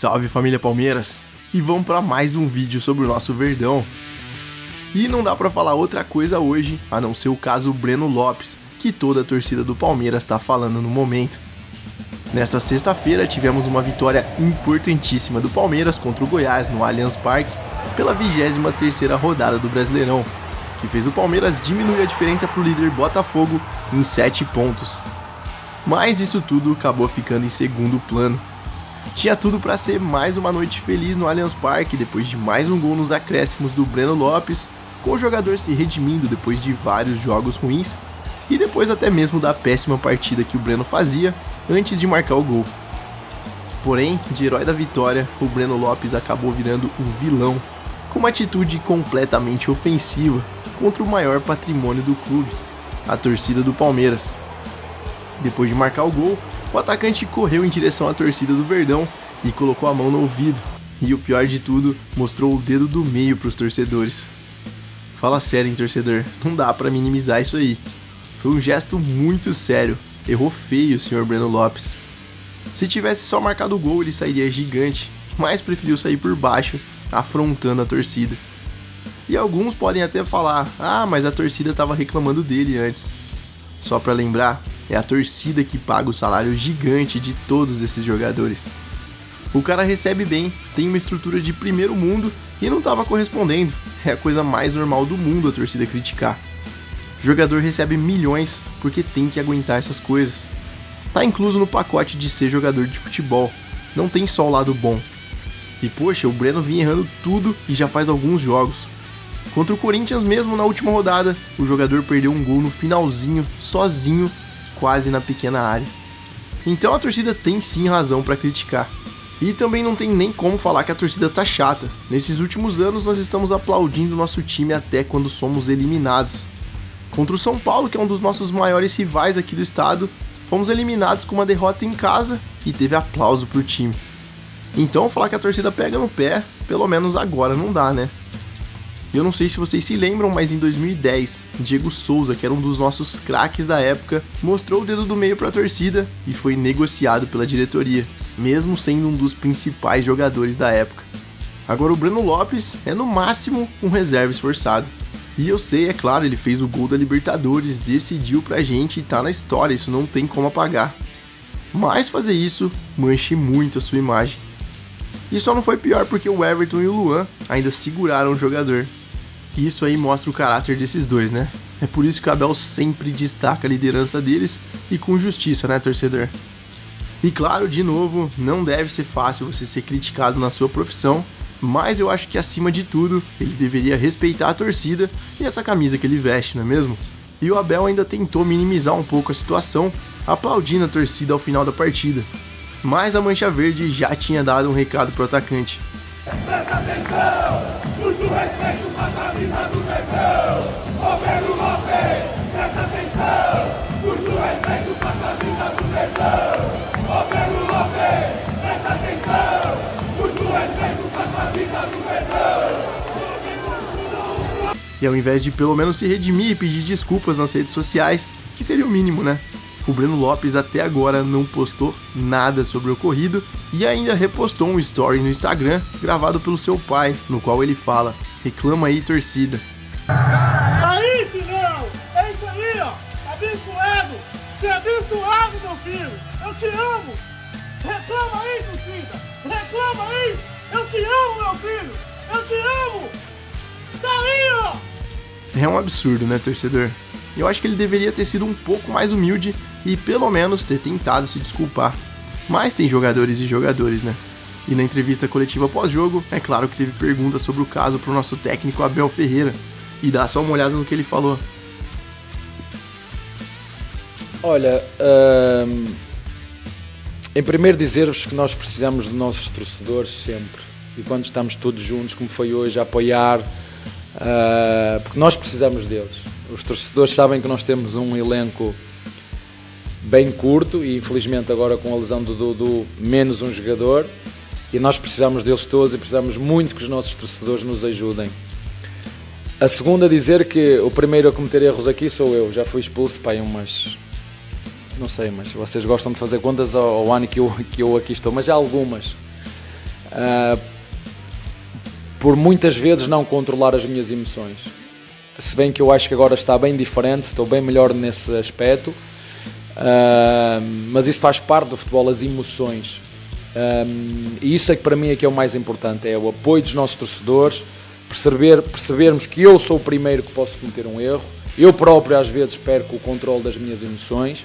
Salve família Palmeiras! E vamos para mais um vídeo sobre o nosso Verdão. E não dá para falar outra coisa hoje, a não ser o caso Breno Lopes, que toda a torcida do Palmeiras está falando no momento. Nessa sexta-feira tivemos uma vitória importantíssima do Palmeiras contra o Goiás no Allianz Parque pela 23ª rodada do Brasileirão, que fez o Palmeiras diminuir a diferença para o líder Botafogo em 7 pontos. Mas isso tudo acabou ficando em segundo plano. Tinha tudo para ser mais uma noite feliz no Allianz Parque depois de mais um gol nos acréscimos do Breno Lopes, com o jogador se redimindo depois de vários jogos ruins e depois até mesmo da péssima partida que o Breno fazia antes de marcar o gol. Porém, de herói da vitória, o Breno Lopes acabou virando um vilão, com uma atitude completamente ofensiva contra o maior patrimônio do clube, a torcida do Palmeiras. Depois de marcar o gol, o atacante correu em direção à torcida do Verdão e colocou a mão no ouvido, e o pior de tudo, mostrou o dedo do meio para os torcedores. Fala sério, hein, torcedor, não dá para minimizar isso aí. Foi um gesto muito sério, errou feio o senhor Breno Lopes. Se tivesse só marcado o gol, ele sairia gigante, mas preferiu sair por baixo, afrontando a torcida. E alguns podem até falar, mas a torcida estava reclamando dele antes. Só para lembrar, é a torcida que paga o salário gigante de todos esses jogadores. O cara recebe bem, tem uma estrutura de primeiro mundo e não estava correspondendo. É a coisa mais normal do mundo a torcida criticar. O jogador recebe milhões porque tem que aguentar essas coisas. Tá incluso no pacote de ser jogador de futebol, não tem só o lado bom. E poxa, o Breno vinha errando tudo e já faz alguns jogos. Contra o Corinthians mesmo na última rodada, o jogador perdeu um gol no finalzinho, sozinho, quase na pequena área. Então a torcida tem sim razão para criticar. E também não tem nem como falar que a torcida tá chata. Nesses últimos anos nós estamos aplaudindo nosso time até quando somos eliminados. Contra o São Paulo, que é um dos nossos maiores rivais aqui do estado, fomos eliminados com uma derrota em casa e teve aplauso pro time. Então falar que a torcida pega no pé, pelo menos agora não dá, né? Eu não sei se vocês se lembram, mas em 2010, Diego Souza, que era um dos nossos craques da época, mostrou o dedo do meio para a torcida e foi negociado pela diretoria, mesmo sendo um dos principais jogadores da época. Agora o Breno Lopes é no máximo um reserva esforçado. E eu sei, é claro, ele fez o gol da Libertadores, decidiu pra gente e tá na história, isso não tem como apagar. Mas fazer isso manche muito a sua imagem. E só não foi pior porque o Everton e o Luan ainda seguraram o jogador. E isso aí mostra o caráter desses dois, né? É por isso que o Abel sempre destaca a liderança deles e com justiça, né, torcedor? E claro, de novo, não deve ser fácil você ser criticado na sua profissão, mas eu acho que acima de tudo, ele deveria respeitar a torcida e essa camisa que ele veste, não é mesmo? E o Abel ainda tentou minimizar um pouco a situação, aplaudindo a torcida ao final da partida. Mas a Mancha Verde já tinha dado um recado pro atacante. Presta atenção, muito respeito pra camisa do Verdão. Ô Breno Lopes, presta atenção, muito respeito pra camisa do Verdão. Ô Breno Lopes, presta atenção, muito respeito pra camisa do Verdão. E ao invés de pelo menos se redimir e pedir desculpas nas redes sociais, que seria o mínimo, né? O Breno Lopes até agora não postou nada sobre o ocorrido e ainda repostou um story no Instagram gravado pelo seu pai, no qual ele fala: reclama aí, torcida. Aí, filhão! É isso aí, ó! Abençoado! Você é abençoado, meu filho! Eu te amo! Reclama aí, torcida! Reclama aí! Eu te amo, meu filho! Eu te amo! Tá aí, ó! É um absurdo, né, torcedor? Eu acho que ele deveria ter sido um pouco mais humilde e pelo menos ter tentado se desculpar. Mas tem jogadores e jogadores, né? E na entrevista coletiva pós-jogo, é claro que teve perguntas sobre o caso pro nosso técnico Abel Ferreira. E dá só uma olhada no que ele falou. Olha, em primeiro dizer-vos que nós precisamos dos nossos torcedores sempre. E quando estamos todos juntos, como foi hoje, a apoiar, porque nós precisamos deles. Os torcedores sabem que nós temos um elenco bem curto e infelizmente agora com a lesão do Dudu menos um jogador e nós precisamos deles todos e precisamos muito que os nossos torcedores nos ajudem. A segunda, dizer que o primeiro a cometer erros aqui sou eu, já fui expulso para umas não sei, mas vocês gostam de fazer contas ao ano que eu aqui estou, mas há algumas. por muitas vezes não controlar as minhas emoções. Se bem que eu acho que agora está bem diferente, estou bem melhor nesse aspecto, mas isso faz parte do futebol, as emoções. E isso é que para mim é que é o mais importante, é o apoio dos nossos torcedores, percebermos que eu sou o primeiro que posso cometer um erro, eu próprio às vezes perco o controle das minhas emoções,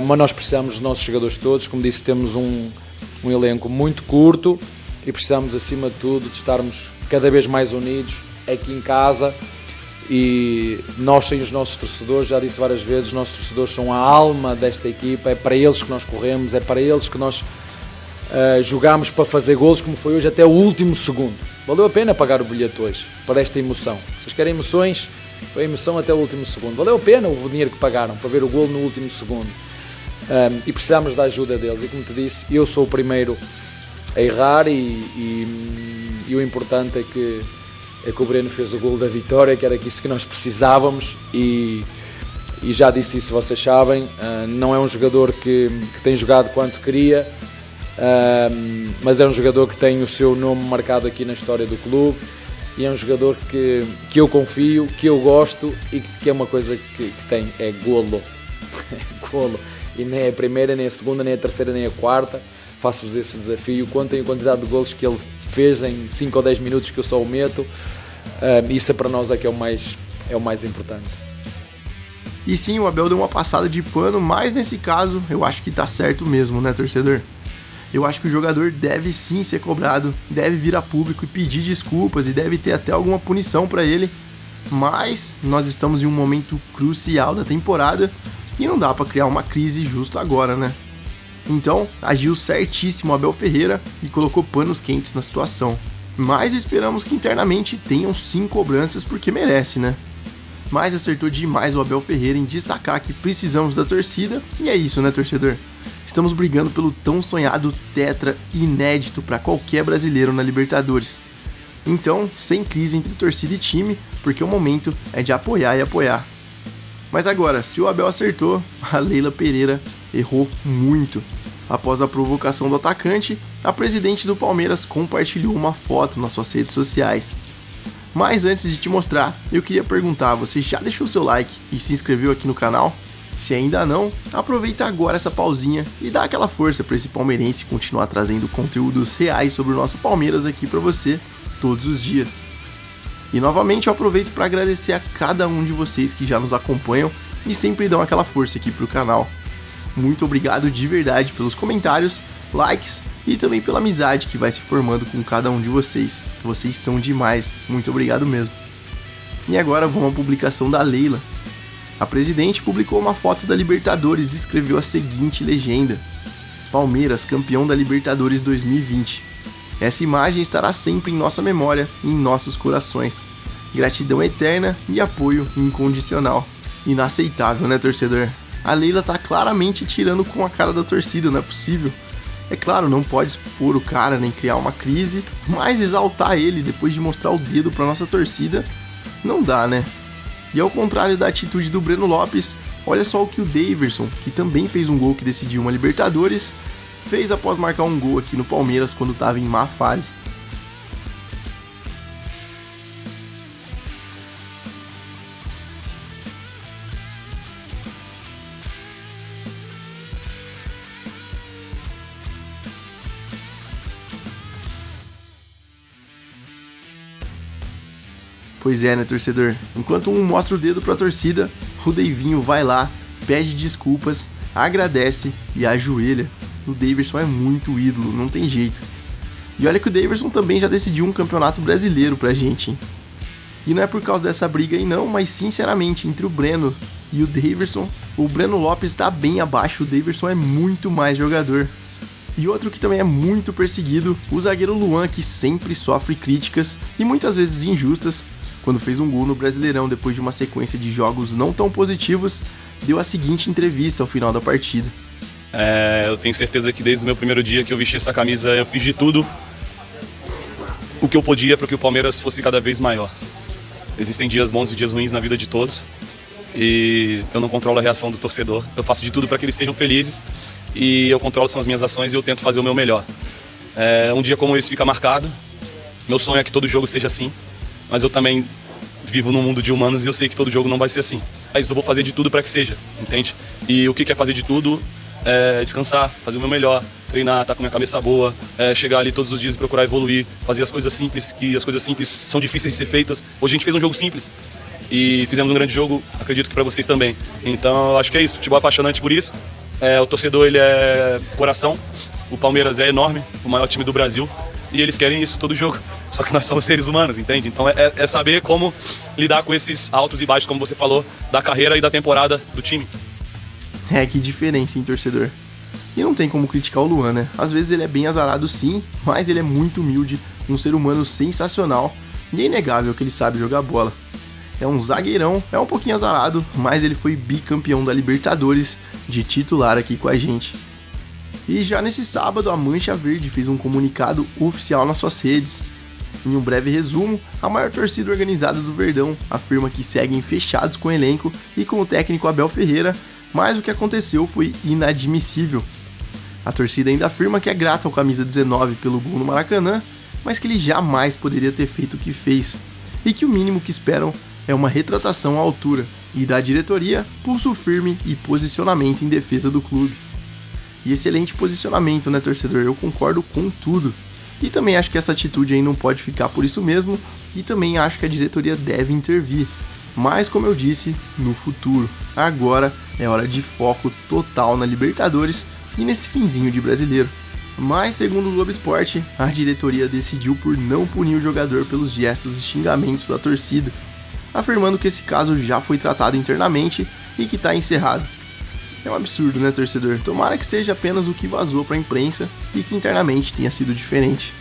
mas nós precisamos dos nossos jogadores todos, como disse, temos um elenco muito curto e precisamos acima de tudo de estarmos cada vez mais unidos aqui em casa. E nós sem os nossos torcedores, já disse várias vezes, os nossos torcedores são a alma desta equipa, é para eles que nós corremos, é para eles que nós jogamos para fazer golos, como foi hoje até o último segundo. Valeu a pena pagar o bilhete hoje, para esta emoção. Vocês querem emoções? Foi emoção até o último segundo. Valeu a pena o dinheiro que pagaram para ver o golo no último segundo. E precisamos da ajuda deles, e como te disse, eu sou o primeiro a errar e o importante é que o Breno fez o golo da vitória, que era isso que nós precisávamos, e já disse isso, vocês sabem, não é um jogador que tem jogado quanto queria, mas é um jogador que tem o seu nome marcado aqui na história do clube, e é um jogador que eu confio, que eu gosto, e que é uma coisa que tem, é golo. Golo. E nem é a primeira, nem a segunda, nem a terceira, nem a quarta. Faço-vos esse desafio. Contem a quantidade de golos que ele fez em 5 ou 10 minutos que eu só o meto. Isso para nós é que é o mais importante. E sim, o Abel deu uma passada de pano, mas nesse caso eu acho que tá certo mesmo, né, torcedor? Eu acho que o jogador deve sim ser cobrado, deve vir a público e pedir desculpas e deve ter até alguma punição para ele. Mas nós estamos em um momento crucial da temporada e não dá para criar uma crise justo agora, né? Então, agiu certíssimo Abel Ferreira e colocou panos quentes na situação. Mas esperamos que internamente tenham sim cobranças porque merece, né? Mas acertou demais o Abel Ferreira em destacar que precisamos da torcida, e é isso, né, torcedor? Estamos brigando pelo tão sonhado tetra inédito para qualquer brasileiro na Libertadores. Então, sem crise entre torcida e time, porque o momento é de apoiar e apoiar. Mas agora, se o Abel acertou, a Leila Pereira errou muito. Após a provocação do atacante, a presidente do Palmeiras compartilhou uma foto nas suas redes sociais. Mas antes de te mostrar, eu queria perguntar, você já deixou seu like e se inscreveu aqui no canal? Se ainda não, aproveita agora essa pausinha e dá aquela força para esse palmeirense continuar trazendo conteúdos reais sobre o nosso Palmeiras aqui para você todos os dias. E novamente eu aproveito para agradecer a cada um de vocês que já nos acompanham e sempre dão aquela força aqui pro canal. Muito obrigado de verdade pelos comentários, likes e também pela amizade que vai se formando com cada um de vocês. Vocês são demais, muito obrigado mesmo. E agora vamos à publicação da Leila. A presidente publicou uma foto da Libertadores e escreveu a seguinte legenda: Palmeiras, campeão da Libertadores 2020. Essa imagem estará sempre em nossa memória e em nossos corações. Gratidão eterna e apoio incondicional. Inaceitável, né, torcedor? A Leila tá claramente tirando com a cara da torcida, não é possível. É claro, não pode expor o cara nem criar uma crise, mas exaltar ele depois de mostrar o dedo pra nossa torcida, não dá, né? E ao contrário da atitude do Breno Lopes, olha só o que o Daverson, que também fez um gol que decidiu uma Libertadores, fez após marcar um gol aqui no Palmeiras quando estava em má fase. Pois é, né, torcedor? Enquanto um mostra o dedo pra torcida, o Deivinho vai lá, pede desculpas, agradece e ajoelha. O Daverson é muito ídolo, não tem jeito. E olha que o Daverson também já decidiu um campeonato brasileiro pra gente, hein? E não é por causa dessa briga aí não, mas sinceramente, entre o Breno e o Daverson, o Breno Lopes tá bem abaixo, o Daverson é muito mais jogador. E outro que também é muito perseguido, o zagueiro Luan, que sempre sofre críticas e muitas vezes injustas, quando fez um gol no Brasileirão depois de uma sequência de jogos não tão positivos, deu a seguinte entrevista ao final da partida. Eu tenho certeza que desde o meu primeiro dia que eu vesti essa camisa, eu fiz de tudo o que eu podia para que o Palmeiras fosse cada vez maior. Existem dias bons e dias ruins na vida de todos, e eu não controlo a reação do torcedor. Eu faço de tudo para que eles sejam felizes, e eu controlo as minhas ações e eu tento fazer o meu melhor. Um dia como esse fica marcado. Meu sonho é que todo jogo seja assim, mas eu também vivo num mundo de humanos e eu sei que todo jogo não vai ser assim. Mas eu vou fazer de tudo para que seja, entende? E o que é fazer de tudo? Descansar, fazer o meu melhor, treinar, estar com a minha cabeça boa, chegar ali todos os dias e procurar evoluir, fazer as coisas simples, que as coisas simples são difíceis de ser feitas. Hoje a gente fez um jogo simples e fizemos um grande jogo, acredito que para vocês também. Então eu acho que é isso, futebol é apaixonante por isso. O torcedor, ele é coração, o Palmeiras é enorme, o maior time do Brasil, e eles querem isso todo jogo, só que nós somos seres humanos, entende? Então é saber como lidar com esses altos e baixos, como você falou, da carreira e da temporada do time. Que diferença, hein, torcedor? E não tem como criticar o Luan, né? Às vezes ele é bem azarado sim, mas ele é muito humilde, um ser humano sensacional, e é inegável que ele sabe jogar bola. É um zagueirão, é um pouquinho azarado, mas ele foi bicampeão da Libertadores de titular aqui com a gente. E já nesse sábado, a Mancha Verde fez um comunicado oficial nas suas redes. Em um breve resumo, a maior torcida organizada do Verdão afirma que seguem fechados com o elenco e com o técnico Abel Ferreira, mas o que aconteceu foi inadmissível. A torcida ainda afirma que é grata ao camisa 19 pelo gol no Maracanã, mas que ele jamais poderia ter feito o que fez, e que o mínimo que esperam é uma retratação à altura, e da diretoria, pulso firme e posicionamento em defesa do clube. E excelente posicionamento, né, torcedor? Eu concordo com tudo. E também acho que essa atitude aí não pode ficar por isso mesmo, e também acho que a diretoria deve intervir. Mas, como eu disse, no futuro. Agora é hora de foco total na Libertadores e nesse finzinho de brasileiro. Mas, segundo o Globo Esporte, a diretoria decidiu por não punir o jogador pelos gestos e xingamentos da torcida, afirmando que esse caso já foi tratado internamente e que está encerrado. É um absurdo, né, torcedor? Tomara que seja apenas o que vazou para a imprensa e que internamente tenha sido diferente.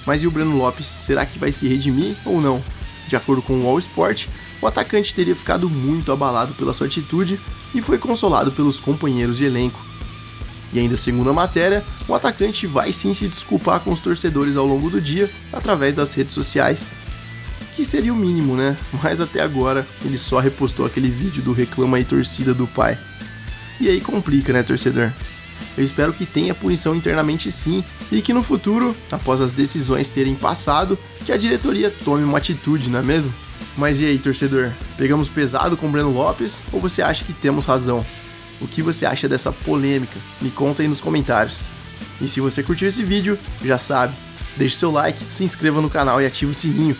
Mas e o Breno Lopes, será que vai se redimir ou não? De acordo com o All Sport, o atacante teria ficado muito abalado pela sua atitude e foi consolado pelos companheiros de elenco. E ainda segundo a matéria, o atacante vai sim se desculpar com os torcedores ao longo do dia através das redes sociais. Que seria o mínimo, né? Mas até agora ele só repostou aquele vídeo do Reclama aí Torcida do pai. E aí complica, né, torcedor? Eu espero que tenha punição internamente sim, e que no futuro, após as decisões terem passado, que a diretoria tome uma atitude, não é mesmo? Mas e aí, torcedor? Pegamos pesado com o Breno Lopes ou você acha que temos razão? O que você acha dessa polêmica? Me conta aí nos comentários. E se você curtiu esse vídeo, já sabe, deixe seu like, se inscreva no canal e ative o sininho,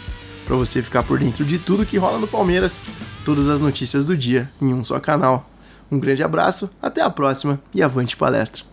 para você ficar por dentro de tudo que rola no Palmeiras, todas as notícias do dia em um só canal. Um grande abraço, até a próxima e avante palestra!